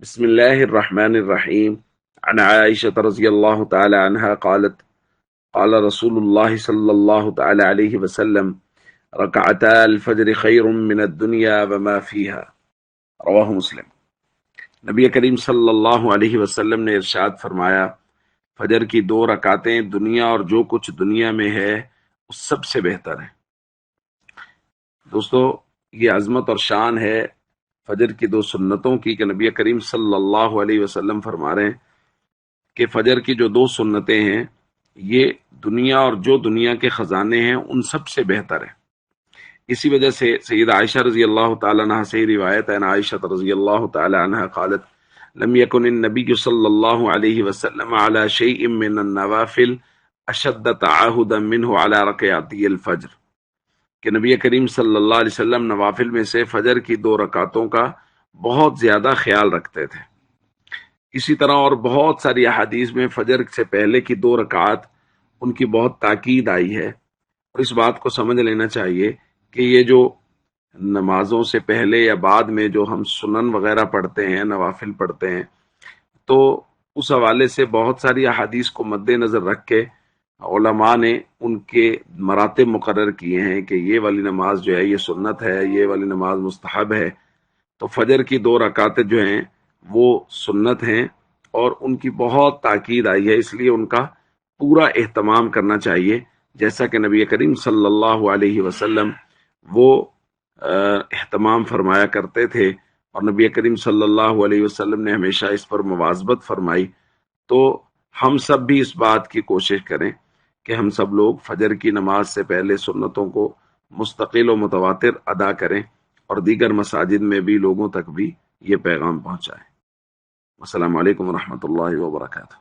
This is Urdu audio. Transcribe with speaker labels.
Speaker 1: بسم الله الرحمن الرحيم. عن عائشة رضي الله تعالى عنها قالت قال رسول الله صلى الله تعالى عليه وسلم ركعتا الفجر خير من الدنيا وما فيها رواہ مسلم۔ نبی کریم صلی اللہ علیہ وسلم نے ارشاد فرمایا، فجر کی 2 رکعتیں دنیا اور جو کچھ دنیا میں ہے اس سب سے بہتر ہے۔ دوستو، یہ عظمت اور شان ہے فجر کی 2 سنتوں کی کہ نبی کریم صلی اللہ علیہ وسلم فرما رہے ہیں کہ فجر کی جو 2 سنتیں ہیں یہ دنیا اور جو دنیا کے خزانے ہیں ان سب سے بہتر ہے۔ اسی وجہ سے سید عائشہ رضی اللہ تعالی عنہ سے روایت ہے، عائشہ رضی اللہ تعالی عنہ قالت لم يكن النبي صلی اللہ علیہ وسلم على شيء من النوافل اشد تعاہدا منه على رکعتي الفجر، کہ نبی کریم صلی اللہ علیہ وسلم نوافل میں سے فجر کی 2 رکعتوں کا بہت زیادہ خیال رکھتے تھے۔ اسی طرح اور بہت ساری احادیث میں فجر سے پہلے کی 2 رکعات ان کی بہت تاکید آئی ہے، اور اس بات کو سمجھ لینا چاہیے کہ یہ جو نمازوں سے پہلے یا بعد میں جو ہم سنن وغیرہ پڑھتے ہیں، نوافل پڑھتے ہیں، تو اس حوالے سے بہت ساری احادیث کو مد نظر رکھ کے علماء نے ان کے مراتب مقرر کیے ہیں کہ یہ والی نماز جو ہے یہ سنت ہے، یہ والی نماز مستحب ہے۔ تو فجر کی 2 رکعتیں جو ہیں وہ سنت ہیں اور ان کی بہت تاکید آئی ہے، اس لیے ان کا پورا اہتمام کرنا چاہیے، جیسا کہ نبی کریم صلی اللہ علیہ وسلم وہ اہتمام فرمایا کرتے تھے، اور نبی کریم صلی اللہ علیہ وسلم نے ہمیشہ اس پر مواظبت فرمائی۔ تو ہم سب بھی اس بات کی کوشش کریں کہ ہم سب لوگ فجر کی نماز سے پہلے سنتوں کو مستقل و متواتر ادا کریں اور دیگر مساجد میں بھی لوگوں تک بھی یہ پیغام پہنچائیں۔ السلام علیکم ورحمۃ اللہ وبرکاتہ۔